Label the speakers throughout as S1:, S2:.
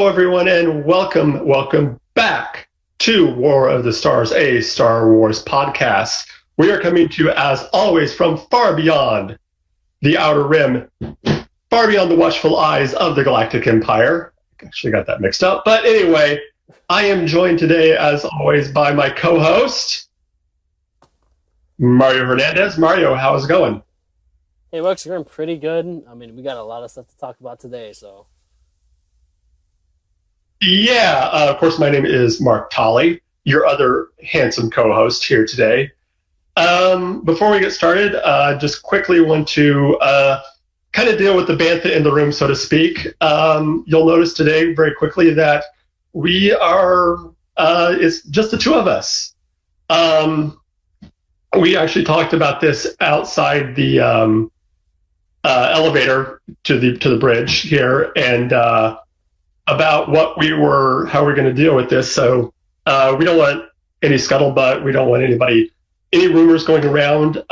S1: everyone, and welcome back to War of the Stars, a Star Wars podcast. We are coming to you, as always, from far beyond the Outer Rim, far beyond the watchful eyes of the Galactic Empire. Actually got that mixed up. But anyway, I am joined today, as always, by my co-host, Mario Hernandez. Mario, how's it going?
S2: Hey, Lux, you're doing pretty good. I mean, we got a lot of stuff to talk about today, so...
S1: Yeah, of course, my name is Mark Tolley, your other handsome co-host here today. Before we get started, just quickly want to kind of deal with the Banter in the room, so to speak. You'll notice today very quickly that we are, it's just the two of us. We actually talked about this outside the elevator to the bridge here, and about how we're going to deal with this. So we don't want any scuttlebutt. We don't want any rumors going around.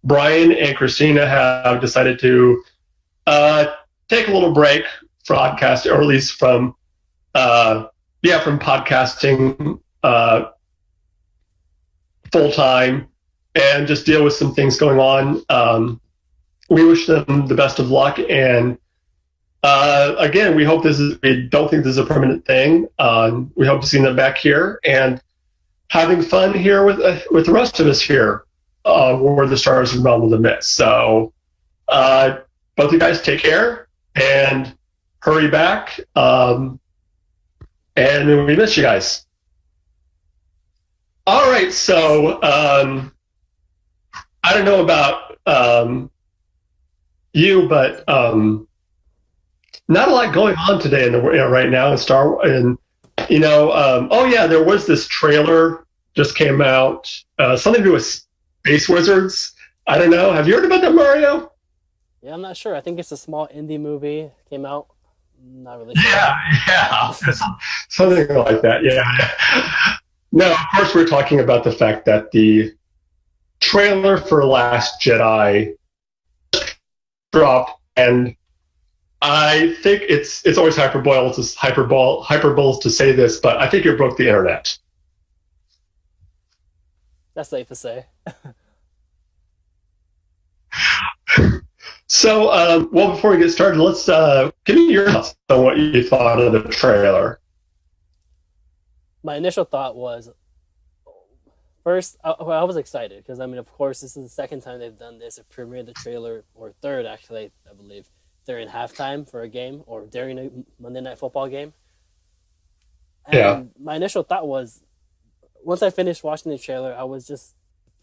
S1: Brian and Christina have decided to take a little break from podcast, or at least from podcasting full time, and just deal with some things going on. We wish them the best of luck, and again, we don't think this is a permanent thing. We hope to see them back here and having fun here with the rest of us here, where the stars and realm of the mist. So, both of you guys take care and hurry back. And we miss you guys. All right, so I don't know about you, but not a lot going on today right now in Star Wars. And there was this trailer just came out, something to do with Space Wizards. I don't know. Have you heard about that, Mario?
S2: Yeah, I'm not sure. I think it's a small indie movie. Came out. Not really sure.
S1: Yeah. Something like that, yeah. No, of course we're talking about the fact that the trailer for Last Jedi dropped, and I think it's always hyperbole to say this, but I think it broke the internet.
S2: That's safe to say.
S1: So, before we get started, let's give me your thoughts on what you thought of the trailer.
S2: My initial thought was, first, I was excited because, of course, this is the second time they've done this. It premiered the trailer, or third, actually, I believe, during halftime for a game, or during a Monday Night Football game. And my initial thought was, once I finished watching the trailer, I was just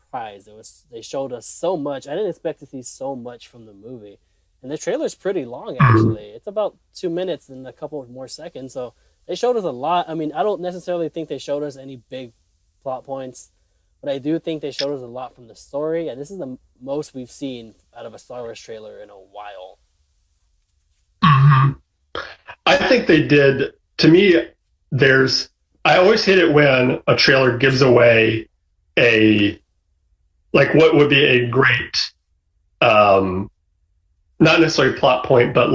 S2: surprised. They showed us so much. I didn't expect to see so much from the movie. And the trailer's pretty long, actually. It's about 2 minutes and a couple more seconds, so they showed us a lot. I don't necessarily think they showed us any big plot points, but I do think they showed us a lot from the story, and this is the most we've seen out of a Star Wars trailer in a while.
S1: I think they did. To me, I always hate it when a trailer gives away what would be a great, not necessarily plot point, but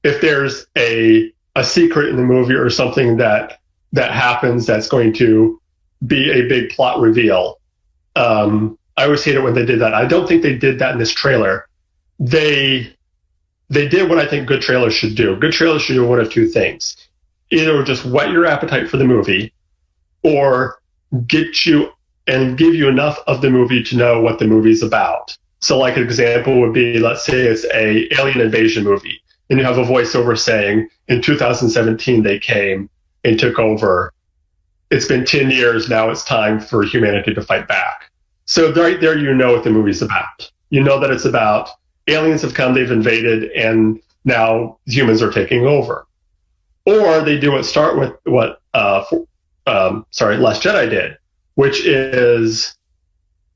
S1: if there's a secret in the movie or something that happens that's going to be a big plot reveal. I always hate it when they did that. I don't think they did that in this trailer. They did what I think good trailers should do. Good trailers should do one of two things. Either just whet your appetite for the movie, or get you and give you enough of the movie to know what the movie's about. So an example would be, let's say it's a alien invasion movie, and you have a voiceover saying, in 2017 they came and took over. It's been 10 years, now it's time for humanity to fight back. So right there you know what the movie's about. You know that it's about aliens have come, they've invaded, and now humans are taking over. Or they do what Last Jedi did, which is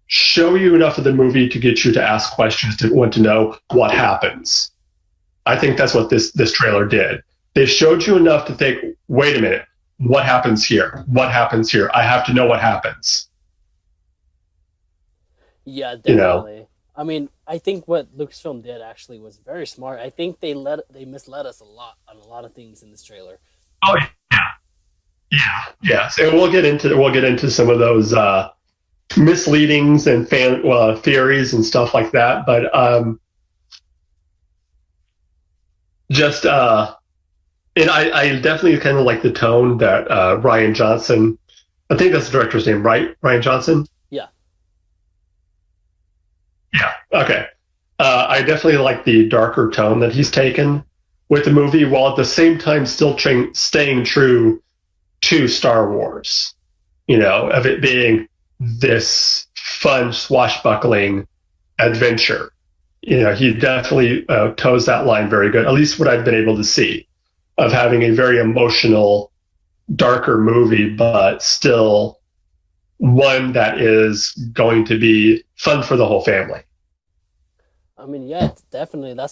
S1: show you enough of the movie to get you to ask questions, to want to know what happens. I think that's what this trailer did. They showed you enough to think, wait a minute, what happens here? What happens here? I have to know what happens.
S2: Yeah, definitely. I mean, I think what Lucasfilm did actually was very smart. I think they misled us a lot on a lot of things in this trailer.
S1: Oh yeah, yeah, yes. And we'll get into some of those misleadings and fan theories and stuff like that. But just and I definitely kind of like the tone that Rian Johnson. I think that's the director's name, right? Rian Johnson.
S2: Yeah.
S1: Yeah. Okay. I definitely like the darker tone that he's taken with the movie, while at the same time still staying true to Star Wars. Of it being this fun, swashbuckling adventure. He definitely toes that line very good. At least what I've been able to see of having a very emotional, darker movie, but still one that is going to be fun for the whole family.
S2: I mean, yeah, definitely. I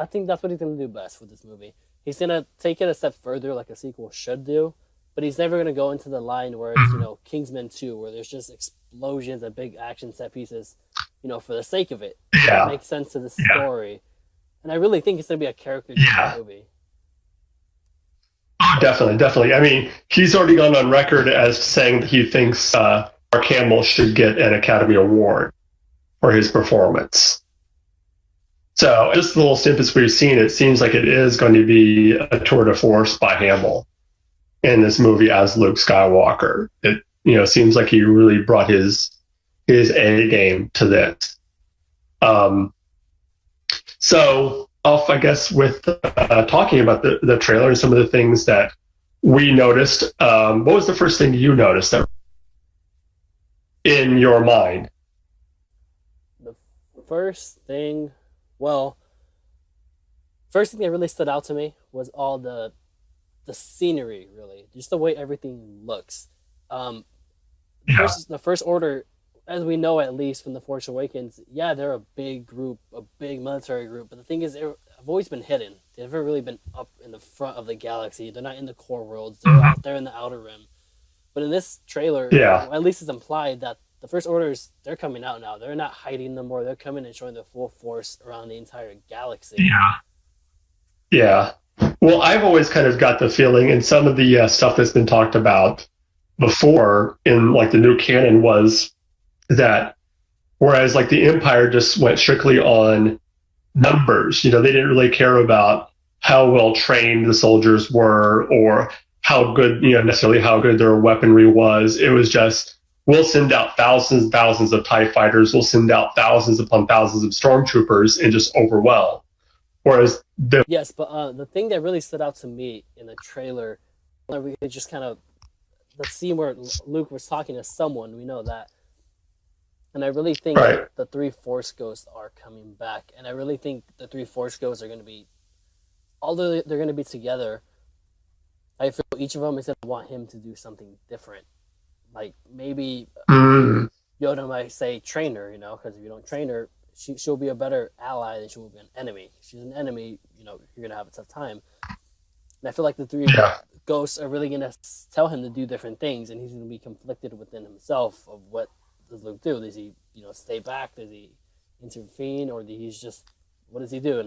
S2: think that's what he's gonna do best with this movie. He's gonna take it a step further, like a sequel should do, but he's never gonna go into the line where it's Kingsman 2, where there's just explosions and big action set pieces, for the sake of it.
S1: Yeah,
S2: It makes sense to the story, and I really think it's gonna be a character movie.
S1: Oh, definitely, definitely. I mean, he's already gone on record as saying that he thinks Mark Hamill should get an Academy Award for his performance. So just the little snippets we've seen, it seems like it is going to be a tour de force by Hamill in this movie as Luke Skywalker. It seems like he really brought his A game to this. So off, I guess, with talking about the trailer and some of the things that we noticed. What was the first thing you noticed that in your mind?
S2: The first thing that really stood out to me was all the scenery, really, just the way everything looks. The First Order, as we know, at least from The Force Awakens, yeah, they're a big group, a big military group, but the thing is, they've always been hidden. They've never really been up in the front of the galaxy. They're not in the core worlds. They're out there in the Outer Rim. But in this trailer, at least it's implied that the First Orders, they're coming out now. They're not hiding no more. They're coming and showing their full force around the entire galaxy.
S1: Yeah. Well, I've always kind of got the feeling, and some of the stuff that's been talked about before in like the new canon was that whereas like the Empire just went strictly on numbers, they didn't really care about how well trained the soldiers were or how good, necessarily how good their weaponry was. It was just, we'll send out thousands and thousands of TIE fighters. We'll send out thousands upon thousands of stormtroopers and just overwhelm. Whereas
S2: Yes, but the thing that really stood out to me in the trailer, we could just kind of, the scene where Luke was talking to someone, we know that. And I really think the 3 Force Ghosts are coming back. And I really think the 3 Force Ghosts are going to be, although they're going to be together, I feel each of them is going to want him to do something different. Like maybe Yoda might say train her, because if you don't train her, she'll be a better ally than she will be an enemy. If she's an enemy, you're going to have a tough time. And I feel like the 3 ghosts are really going to tell him to do different things, and he's going to be conflicted within himself of what does Luke do? Does he, stay back? Does he intervene? Or what does he do?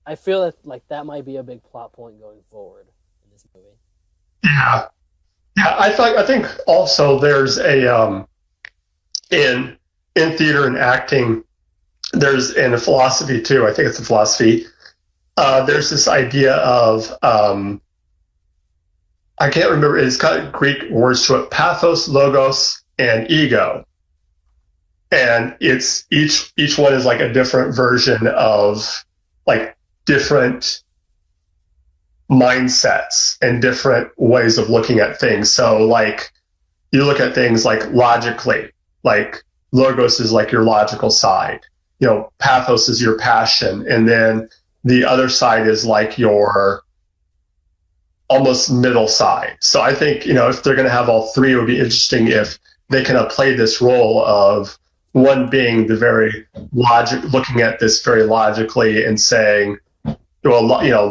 S2: I feel that might be a big plot point going forward in this movie.
S1: Yeah. I think also there's a in theater and acting, there's in a philosophy too. I think it's a philosophy. There's this idea of I can't remember. It's got Greek words to it: pathos, logos, and ego. And it's each one is like a different version of like different mindsets and different ways of looking at things. So like you look at things like logically, like logos is like your logical side, pathos is your passion, and then the other side is like your almost middle side. So I think, if they're going to have all three, it would be interesting if they kind of play this role of one being the very looking at this very logically and saying, well,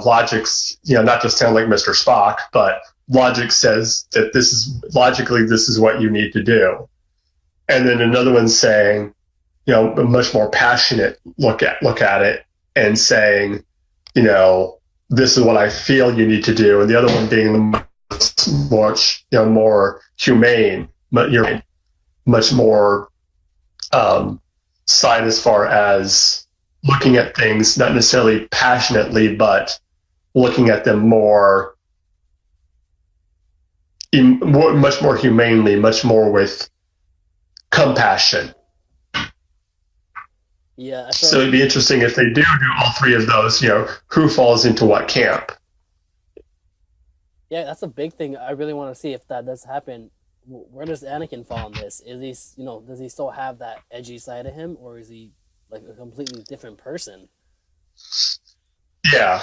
S1: logic's, not just sound like Mr. Spock, but logic says that this is what you need to do. And then another one saying, a much more passionate look at it and saying, this is what I feel you need to do, and the other one being the much more humane, but you're much more side as far as looking at things not necessarily passionately, but looking at them much more humanely, much more with compassion.
S2: Yeah.
S1: So it'd be interesting if they do all three of those, who falls into what camp.
S2: Yeah, that's a big thing. I really want to see if that does happen. Where does Anakin fall in this? Is he, does he still have that edgy side of him, or is he like a completely different person?
S1: Yeah.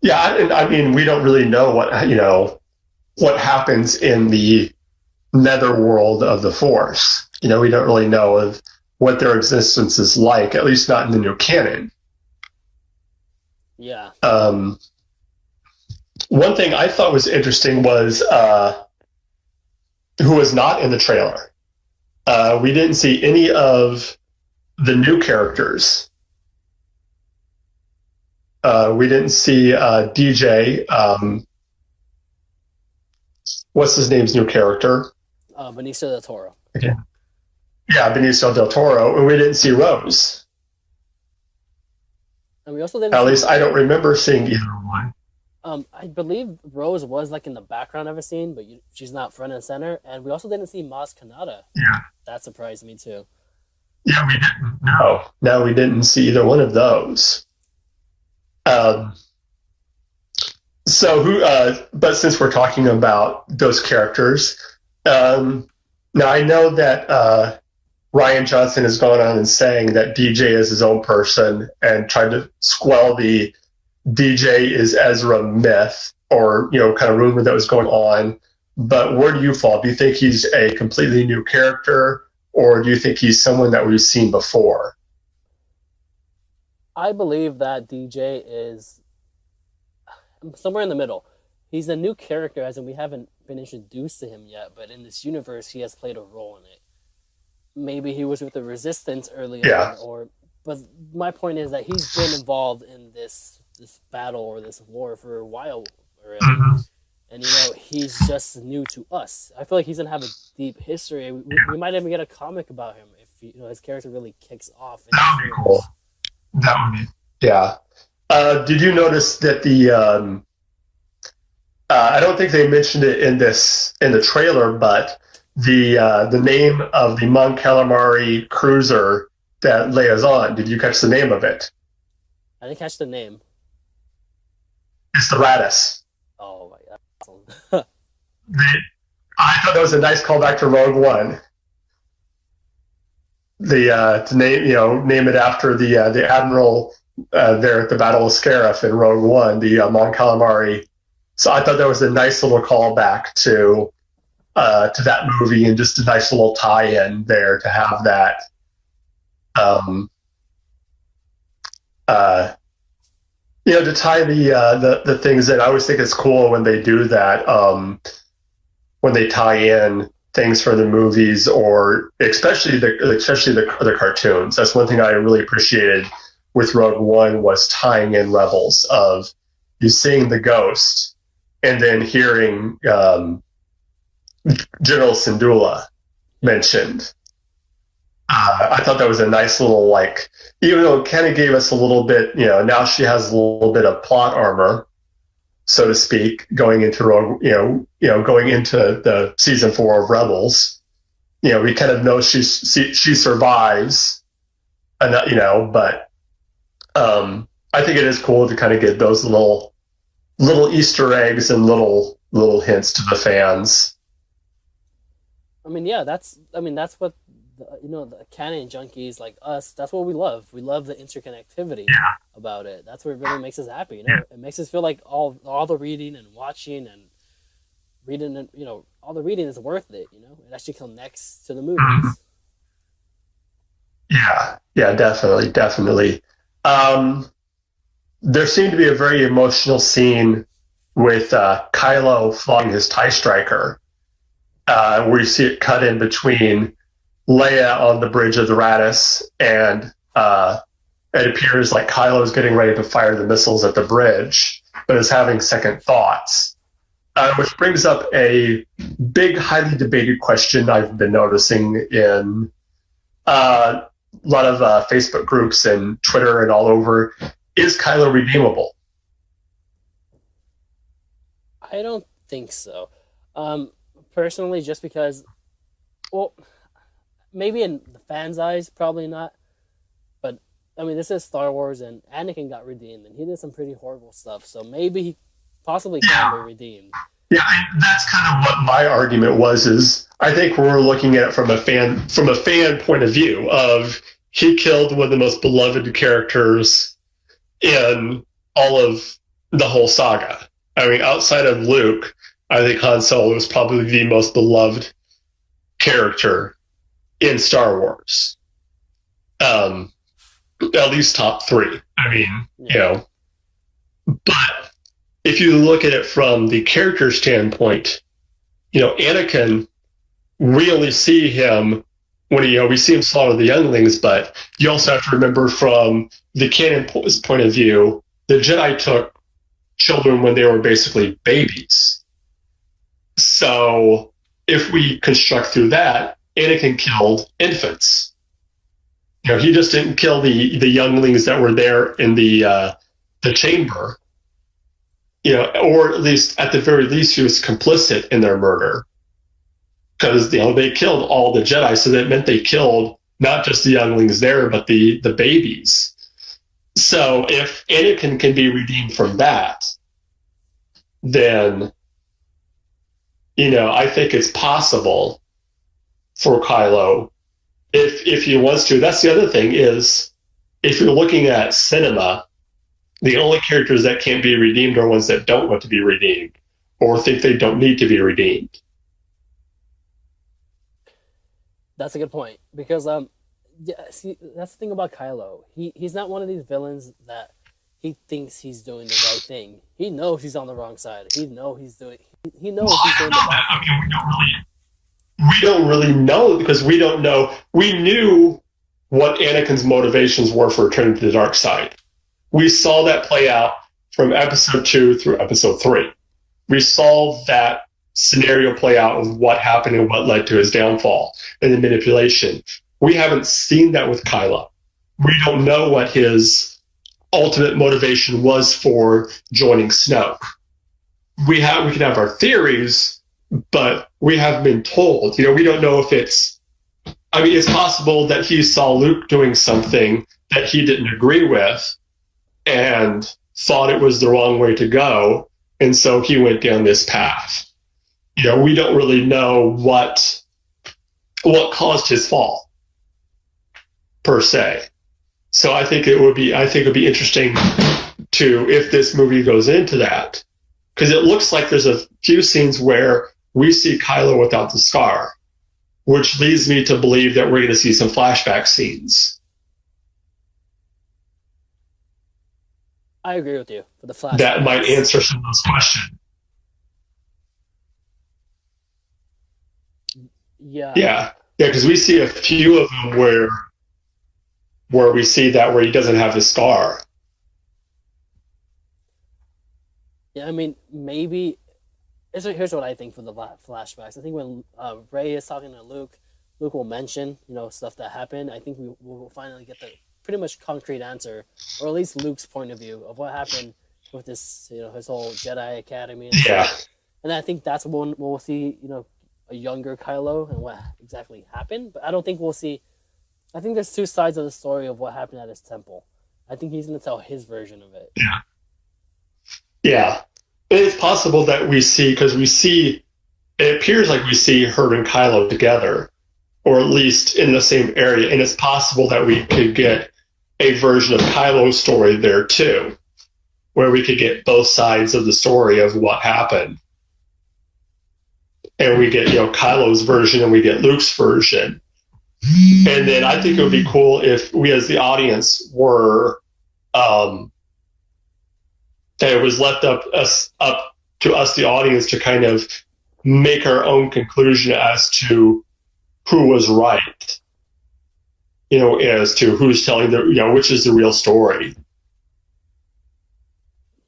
S1: And I mean, we don't really know what happens in the netherworld of the Force. We don't really know of what their existence is like, at least not in the new canon.
S2: Yeah.
S1: One thing I thought was interesting was who was not in the trailer. We didn't see any of the new characters. We didn't see DJ. What's his name's new character?
S2: Benicio del Toro.
S1: Okay. Yeah, Benicio del Toro. And we didn't see Rose.
S2: And we also didn't.
S1: At least I don't remember seeing either one.
S2: I believe Rose was like in the background of a scene, but she's not front and center. And we also didn't see Maz Kanata.
S1: Yeah.
S2: That surprised me too.
S1: Yeah, we didn't. No, we didn't see either one of those. So but since we're talking about those characters, now I know that Rian Johnson has gone on and saying that DJ is his own person and tried to squell the DJ is Ezra myth or, kind of rumor that was going on. But where do you fall? Do you think he's a completely new character, or do you think he's someone that we've seen before?
S2: I believe that DJ is somewhere in the middle. He's a new character, as in we haven't been introduced to him yet, but in this universe, he has played a role in it. Maybe he was with the Resistance early on, but my point is that he's been involved in this battle or this war for a while already. Mm-hmm. And, he's just new to us. I feel like he's going to have a deep history. We might even get a comic about him if, his character really kicks off.
S1: That would be cool. That would be, yeah. Did you notice that I don't think they mentioned it in the trailer, but the name of the Mon Calamari cruiser that Leia's on, did you catch the name of it?
S2: I didn't catch the name.
S1: It's the Raddus.
S2: Oh my god.
S1: I thought that was a nice callback to Rogue One. To name it after the admiral there at the Battle of Scarif in Rogue One, the Mon Calamari. So I thought that was a nice little callback to that movie, and just a nice little tie-in there to have that. To tie the things that I always think it's cool when they do that, when they tie in things for the movies, or especially the cartoons. That's one thing I really appreciated with Rogue One, was tying in levels of you seeing the ghost and then hearing General Syndulla mentioned. I thought that was a nice little, even though it kind of gave us a little bit, now she has a little bit of plot armor, so to speak, going into going into the season 4 of Rebels. We kind of know she survives, and but I think it is cool to kind of get those little Easter eggs and little hints to the fans.
S2: That's what the canon junkies like us, that's what we love. We love the interconnectivity about it. That's what really makes us happy. It makes us feel like all the reading and watching and reading, and all the reading is worth it. It actually connects to the movies.
S1: Yeah, definitely. There seemed to be a very emotional scene with Kylo flying his TIE Striker, where you see it cut in between Leia on the bridge of the Raddus, and it appears like Kylo is getting ready to fire the missiles at the bridge, but is having second thoughts. Which brings up a big, highly debated question I've been noticing in a lot of Facebook groups and Twitter and all over. Is Kylo redeemable?
S2: I don't think so. Personally, just because, well, maybe in the fans' eyes, probably not. But, I mean, this is Star Wars, and Anakin got redeemed, and he did some pretty horrible stuff, so maybe he possibly can be redeemed.
S1: Yeah, that's kind of what my argument was, is I think we're looking at it from a fan point of view of he killed one of the most beloved characters in all of the whole saga. I mean, outside of Luke, I think Han Solo is probably the most beloved character in Star Wars. At least top 3. I mean, but if you look at it from the character standpoint, Anakin, we only see him when we see him slaughter the younglings, but you also have to remember from the canon point of view, the Jedi took children when they were basically babies. So if we construct through that, Anakin killed infants. He just didn't kill the younglings that were there in the chamber. Or at the very least, he was complicit in their murder, because they killed all the Jedi, so that meant they killed not just the younglings there, but the babies. So if Anakin can be redeemed from that, then I think it's possible for Kylo if he wants to. That's the other thing, is if you're looking at cinema, the only characters that can't be redeemed are ones that don't want to be redeemed or think they don't need to be redeemed.
S2: That's a good point, because see, that's the thing about Kylo. He's not one of these villains that he thinks he's doing the right thing. He knows he's on the wrong side. He knows he's doing the bad thing.
S1: We don't really know, because we don't know. We knew what Anakin's motivations were for returning to the dark side. We saw that play out from episode 2 through episode 3. We saw that scenario play out of what happened and what led to his downfall and the manipulation. We haven't seen that with Kylo. We don't know what his ultimate motivation was for joining Snoke. We can have our theories, but we haven't been told. We don't know if it's possible that he saw Luke doing something that he didn't agree with and thought it was the wrong way to go, and so he went down this path. We don't really know what caused his fall, per se. So I think it would be interesting if this movie goes into that, because it looks like there's a few scenes where we see Kylo without the scar, which leads me to believe that we're going to see some flashback scenes.
S2: I agree with you for the flashbacks.
S1: That might answer some of those questions. Yeah, because we see a few of them where we see that where he doesn't have the scar.
S2: Yeah, I mean, maybe. Here's what I think for the flashbacks. I think when Rey is talking to Luke will mention stuff that happened. I think we will finally get the pretty much concrete answer, or at least Luke's point of view of what happened with this, his whole Jedi Academy and stuff. And I think that's when we'll see, a younger Kylo and what exactly happened. But I don't think we'll see. I think there's 2 sides of the story of what happened at his temple. I think he's going to tell his version of it. Yeah.
S1: It's possible that we see, because it appears like we see her and Kylo together, or at least in the same area. And it's possible that we could get a version of Kylo's story there too, where we could get both sides of the story of what happened. And we get, Kylo's version and we get Luke's version. And then I think it would be cool if we as the audience were, that it was left up to us, the audience, to kind of make our own conclusion as to who was right, as to who's telling which is the real story.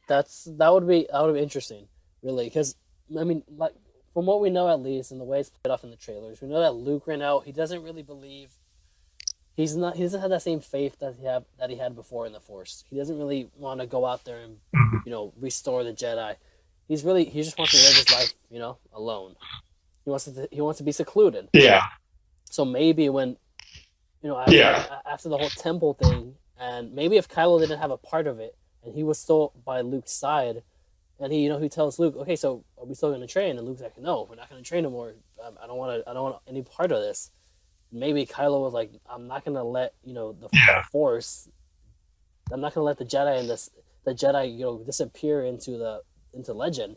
S2: That would be interesting, really, because I mean, like from what we know at least, and the way it's played off in the trailers, we know that Luke right now he doesn't really believe. He doesn't have that same faith that he had before in the Force. He doesn't really want to go out there and restore the Jedi. He just wants to live his life, alone. He wants to be secluded.
S1: Yeah.
S2: So maybe when after the whole temple thing, and maybe if Kylo didn't have a part of it, and he was still by Luke's side, and he tells Luke, okay, so are we still going to train? And Luke's like, no, we're not going to train anymore. I don't want any part of this. Maybe Kylo was like, I'm not going to let the Force. I'm not going to let the Jedi disappear into legend.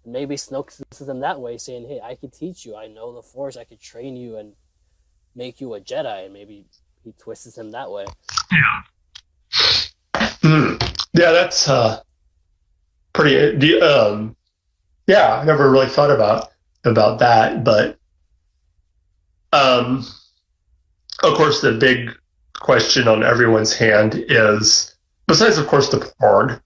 S2: And maybe Snoke sees him that way, saying, hey, I could teach you. I know the Force. I could train you and make you a Jedi. And maybe he twists him that way.
S1: Yeah. Yeah, that's pretty. I never really thought about that, but of course, the big question on everyone's hand is, besides, of course, the Porg.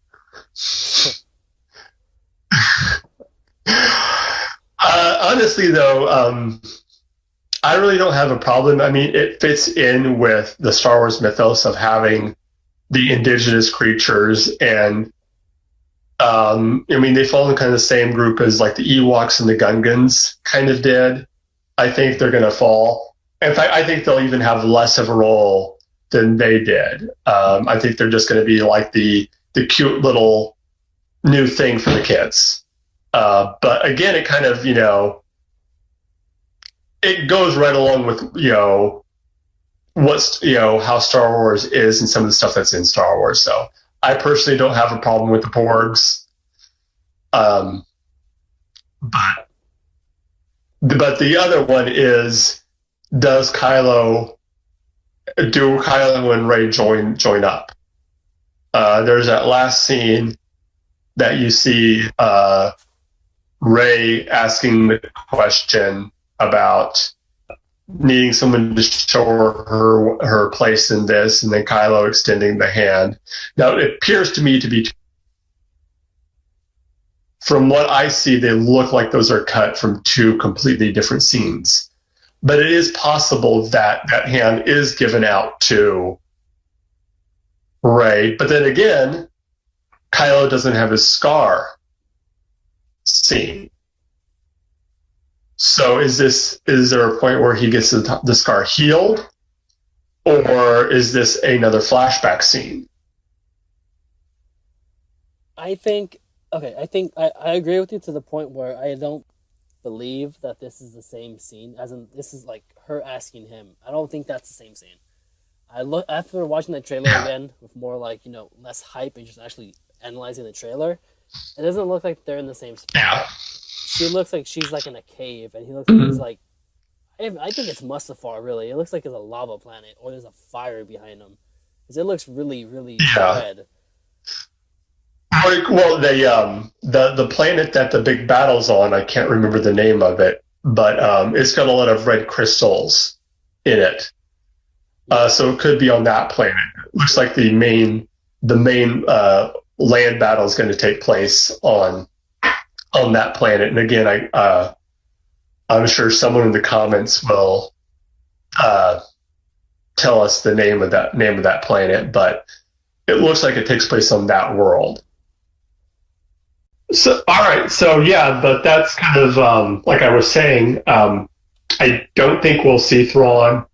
S1: Honestly, though, I really don't have a problem. I mean, it fits in with the Star Wars mythos of having the indigenous creatures, and they fall in kind of the same group as like the Ewoks and the Gungans kind of did. I think they're going to fall. In fact, I think they'll even have less of a role than they did. I think they're just going to be like the cute little new thing for the kids. But again, it kind of, it goes right along with, what's, how Star Wars is and some of the stuff that's in Star Wars. So I personally don't have a problem with the Porgs. But the other one is, do Kylo and Rey join up? There's that last scene that you see Rey asking the question about needing someone to show her place in this, and then Kylo extending the hand. Now, it appears to me to be, from what I see, they look like those are cut from two completely different scenes. But it is possible that that hand is given out to Rey. But then again, Kylo doesn't have his scar scene. So is there a point where he gets the scar healed? Or is this another flashback scene?
S2: I think I agree with you to the point where I don't believe that this is the same scene, as in this is like her asking him. I don't think that's the same scene. After watching the trailer again with more less hype and just actually analyzing the trailer, it doesn't look like they're in the same spot.
S1: Yeah.
S2: She looks like she's like in a cave, and he looks like he's like, I think it's Mustafar, really. It looks like it's a lava planet, or there's a fire behind him, because it looks really, really red.
S1: Well, the planet that the big battle's on, I can't remember the name of it, but it's got a lot of red crystals in it. So it could be on that planet. It looks like the main land battle is going to take place on that planet. And again, I'm sure someone in the comments will tell us the name of that planet, but it looks like it takes place on that world. So, all right. So, yeah, but that's kind of, like I was saying, I don't think we'll see Thrawn,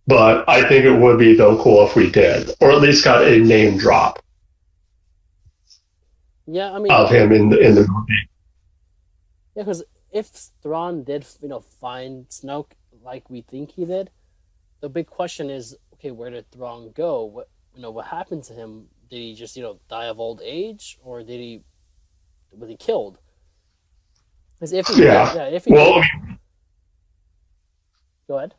S1: but I think it would be, though, cool if we did, or at least got a name drop.
S2: Yeah, I mean,
S1: of him in the movie.
S2: Yeah, because if Thrawn did, find Snoke like we think he did, the big question is, okay, where did Thrawn go? What happened to him? Did he just, die of old age, or was he killed? Because if he go ahead.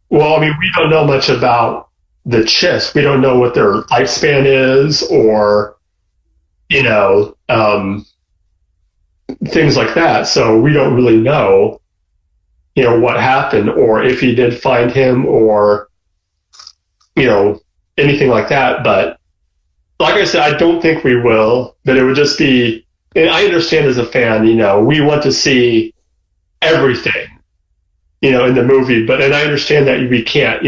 S1: Well, I mean, we don't know much about the Chiss. We don't know what their lifespan is, or things like that. So we don't really know what happened, or if he did find him, or anything like that. But like I said, I don't think we will. But it would just be. And I understand as a fan, we want to see everything, in the movie. And I understand that we can't,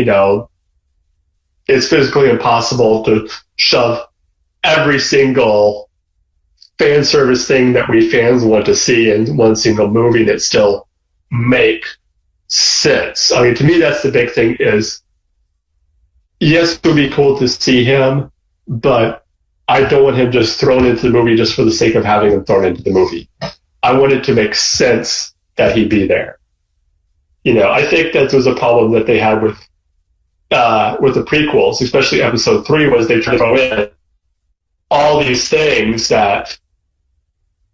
S1: it's physically impossible to shove every single fan service thing that we fans want to see in one single movie and it still make sense. I mean, to me, that's the big thing is, yes, it would be cool to see him, but I don't want him just thrown into the movie just for the sake of having him thrown into the movie. I want it to make sense that he be there. I think that was a problem that they had with the prequels, especially episode 3, was they tried to throw in all these things that,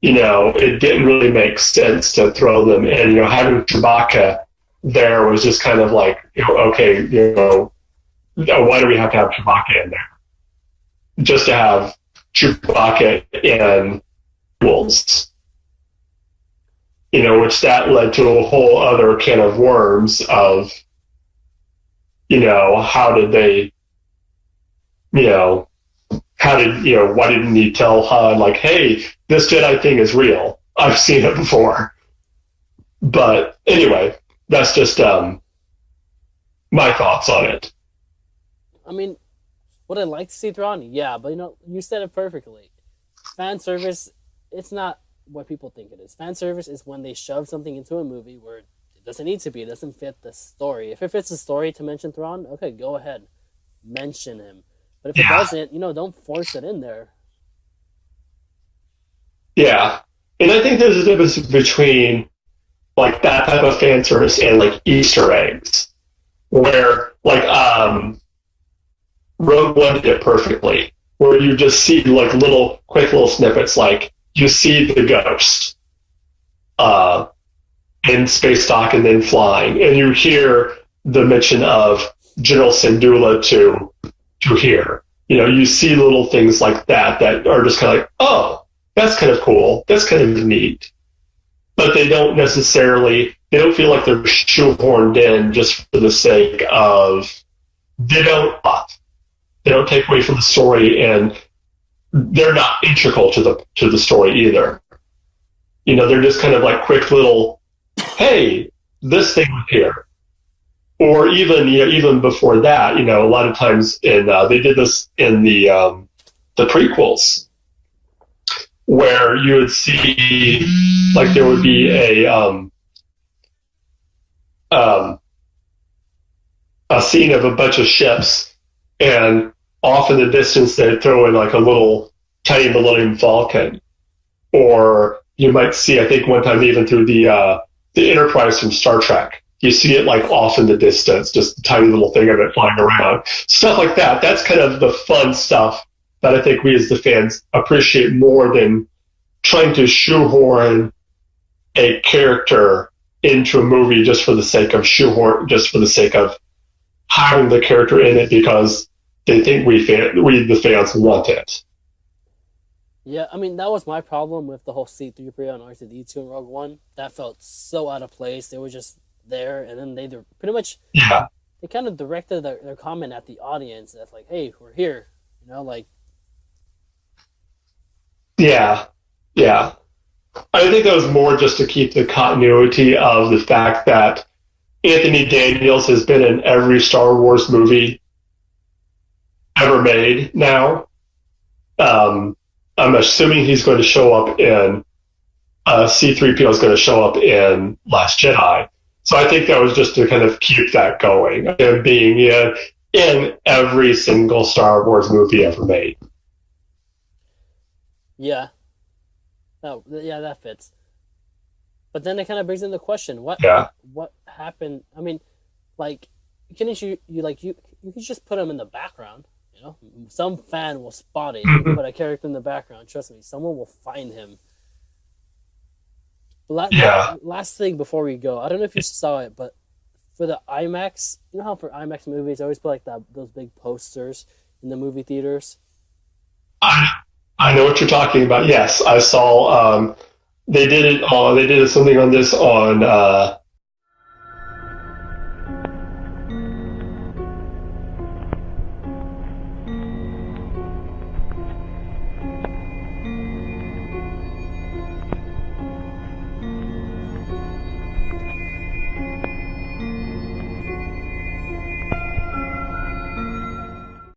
S1: it didn't really make sense to throw them in. Having Chewbacca there was just kind of like, okay, why do we have to have Chewbacca in there? Just to have Chewbacca in wolves. Which that led to a whole other can of worms of, how did they, why didn't he tell Han, like, hey, this Jedi thing is real. I've seen it before. But anyway, that's just my thoughts on it.
S2: I mean, would I like to see Thrawn? Yeah, but you said it perfectly. Fan service, it's not what people think it is. Fan service is when they shove something into a movie where it doesn't need to be. It doesn't fit the story. If it fits the story to mention Thrawn, okay, go ahead. Mention him. But if it doesn't, don't force it in there.
S1: Yeah. And I think there's a difference between like that type of fan service and like Easter eggs. Where like Rogue One did it perfectly. Where you just see like quick little snippets, like you see the ghost in space dock and then flying, and you hear the mention of General Syndulla to hear. You see little things like that are just kind of like, oh, that's kind of cool. That's kind of neat. But they don't feel like they're shoehorned in just for the sake of, they don't take away from the story, and they're not integral to the story either. They're just kind of like quick little, hey, this thing was here. Or even before that, a lot of times they did this in the prequels, where you would see like there would be a scene of a bunch of ships, and off in the distance they'd throw in like a little tiny Millennium Falcon, or you might see, I think one time even through the Enterprise from Star Trek. You see it like off in the distance, just a tiny little thing of it flying around. Stuff like that. That's kind of the fun stuff that I think we as the fans appreciate more than trying to shoehorn a character into a movie just for the sake of having the character in it because they think we the fans want it.
S2: Yeah, I mean, that was my problem with the whole C-3PO and R2-D2 in Rogue One. That felt so out of place. They were just there, and then they pretty much they kind of directed their comment at the audience. That's like, hey, we're here, like. Yeah.
S1: I think that was more just to keep the continuity of the fact that Anthony Daniels has been in every Star Wars movie ever made now. I'm assuming he's going to show up in C-3PO is going to show up in Last Jedi. So I think that was just to kind of keep that going, and being in every single Star Wars movie ever made.
S2: Yeah. Oh, yeah, that fits. But then it kind of brings in the question: what happened? I mean, like, couldn't you could just put him in the background? Some fan will spot it. You can put a character in the background. Trust me, someone will find him. Last thing before we go, I don't know if you saw it, but for the IMAX, how for IMAX movies, I always put like those big posters in the movie theaters.
S1: I know what you're talking about. Yes, I saw. They did it. They did something on this on